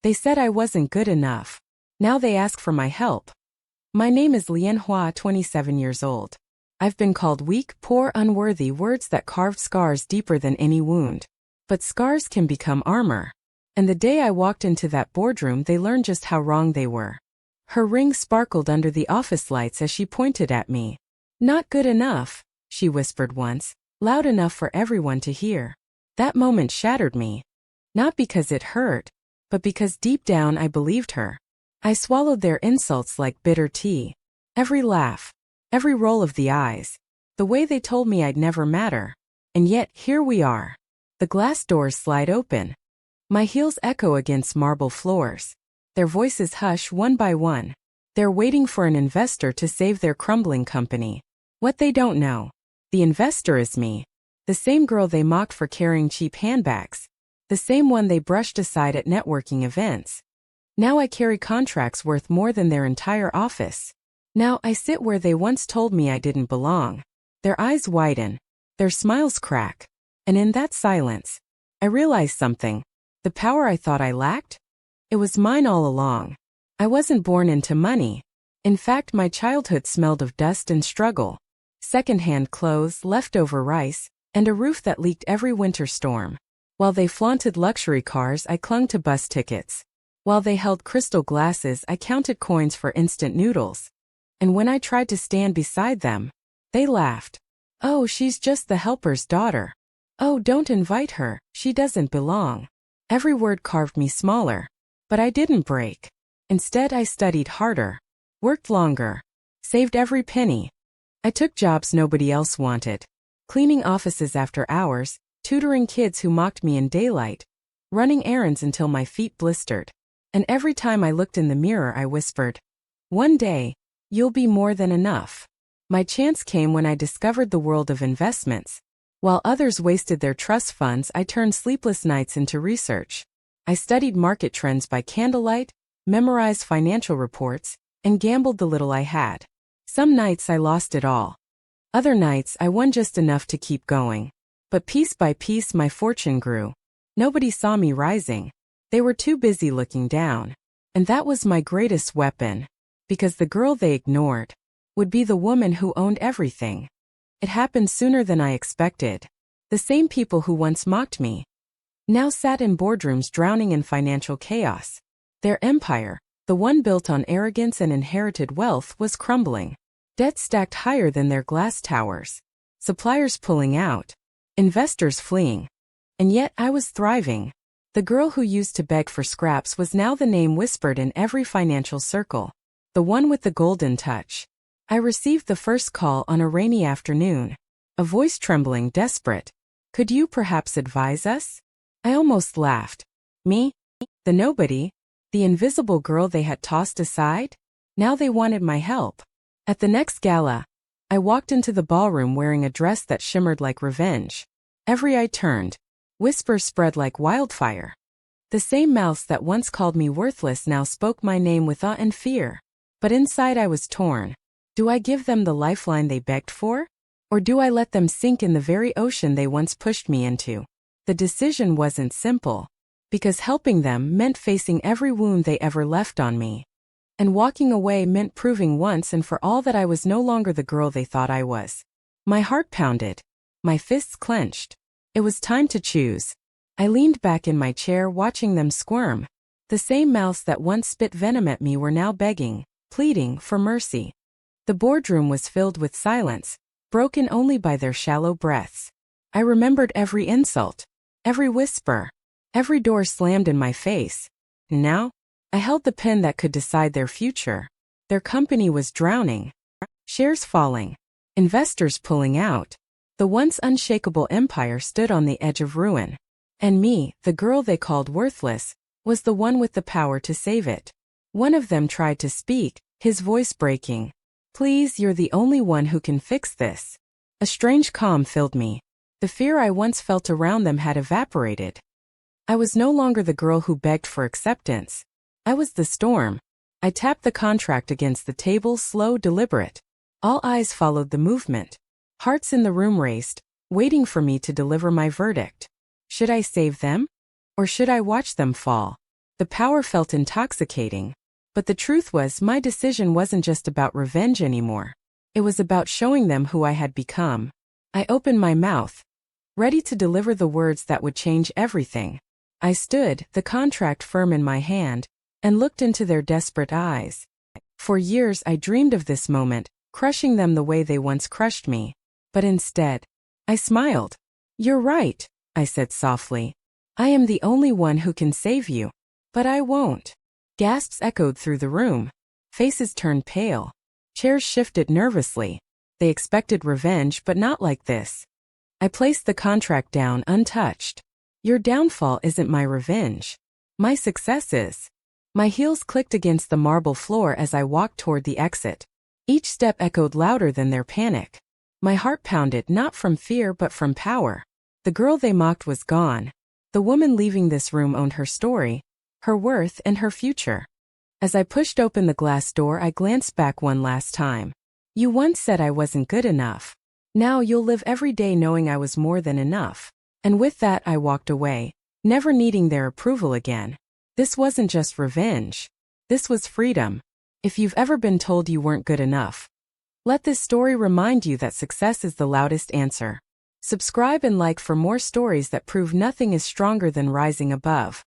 They said I wasn't good enough. Now they ask for my help. My name is Lian Hua, 27 years old. I've been called weak, poor, unworthy, words that carved scars deeper than any wound. But scars can become armor. And the day I walked into that boardroom, they learned just how wrong they were. Her ring sparkled under the office lights as she pointed at me. "Not good enough," she whispered once, loud enough for everyone to hear. That moment shattered me. Not because it hurt, but because deep down I believed her. I swallowed their insults like bitter tea. Every laugh, every roll of the eyes, the way they told me I'd never matter. And yet, here we are. The glass doors slide open. My heels echo against marble floors. Their voices hush one by one. They're waiting for an investor to save their crumbling company. What they don't know. The investor is me. The same girl they mocked for carrying cheap handbags. The same one they brushed aside at networking events. Now I carry contracts worth more than their entire office. Now I sit where they once told me I didn't belong. Their eyes widen. Their smiles crack. And in that silence, I realize something. The power I thought I lacked? It was mine all along. I wasn't born into money. In fact, my childhood smelled of dust and struggle. Second-hand clothes, leftover rice, and a roof that leaked every winter storm. While they flaunted luxury cars, I clung to bus tickets. While they held crystal glasses, I counted coins for instant noodles. And when I tried to stand beside them, they laughed. "Oh, she's just the helper's daughter. Oh, don't invite her, she doesn't belong." Every word carved me smaller. But I didn't break. Instead, I studied harder, worked longer, saved every penny. I took jobs nobody else wanted. Cleaning offices after hours, tutoring kids who mocked me in daylight, running errands until my feet blistered. And every time I looked in the mirror, I whispered, "One day, you'll be more than enough." My chance came when I discovered the world of investments. While others wasted their trust funds, I turned sleepless nights into research. I studied market trends by candlelight, memorized financial reports, and gambled the little I had. Some nights I lost it all. Other nights I won just enough to keep going. But piece by piece my fortune grew. Nobody saw me rising. They were too busy looking down. And that was my greatest weapon. Because the girl they ignored would be the woman who owned everything. It happened sooner than I expected. The same people who once mocked me now sat in boardrooms drowning in financial chaos. Their empire, the one built on arrogance and inherited wealth, was crumbling. Debt stacked higher than their glass towers. Suppliers pulling out. Investors fleeing. And yet I was thriving. The girl who used to beg for scraps was now the name whispered in every financial circle. The one with the golden touch. I received the first call on a rainy afternoon. A voice trembling, desperate. "Could you perhaps advise us?" I almost laughed. Me? The nobody? The invisible girl they had tossed aside? Now they wanted my help. At the next gala, I walked into the ballroom wearing a dress that shimmered like revenge. Every eye turned. Whispers spread like wildfire. The same mouths that once called me worthless now spoke my name with awe and fear. But inside I was torn. Do I give them the lifeline they begged for? Or do I let them sink in the very ocean they once pushed me into? The decision wasn't simple. Because helping them meant facing every wound they ever left on me. And walking away meant proving once and for all that I was no longer the girl they thought I was. My heart pounded. My fists clenched. It was time to choose. I leaned back in my chair watching them squirm. The same mouths that once spit venom at me were now begging, pleading for mercy. The boardroom was filled with silence, broken only by their shallow breaths. I remembered every insult, every whisper, every door slammed in my face. And now, I held the pen that could decide their future. Their company was drowning. Shares falling. Investors pulling out. The once unshakable empire stood on the edge of ruin. And me, the girl they called worthless, was the one with the power to save it. One of them tried to speak, his voice breaking. "Please, you're the only one who can fix this." A strange calm filled me. The fear I once felt around them had evaporated. I was no longer the girl who begged for acceptance. I was the storm. I tapped the contract against the table, slow, deliberate. All eyes followed the movement. Hearts in the room raced, waiting for me to deliver my verdict. Should I save them? Or should I watch them fall? The power felt intoxicating. But the truth was, my decision wasn't just about revenge anymore. It was about showing them who I had become. I opened my mouth, ready to deliver the words that would change everything. I stood, the contract firm in my hand, and looked into their desperate eyes. For years I dreamed of this moment, crushing them the way they once crushed me. But instead, I smiled. "You're right," I said softly. "I am the only one who can save you. But I won't." Gasps echoed through the room. Faces turned pale. Chairs shifted nervously. They expected revenge, but not like this. I placed the contract down untouched. "Your downfall isn't my revenge. My success is." My heels clicked against the marble floor as I walked toward the exit. Each step echoed louder than their panic. My heart pounded, not from fear but from power. The girl they mocked was gone. The woman leaving this room owned her story, her worth, and her future. As I pushed open the glass door, I glanced back one last time. "You once said I wasn't good enough. Now you'll live every day knowing I was more than enough." And with that I walked away, never needing their approval again. This wasn't just revenge. This was freedom. If you've ever been told you weren't good enough, let this story remind you that success is the loudest answer. Subscribe and like for more stories that prove nothing is stronger than rising above.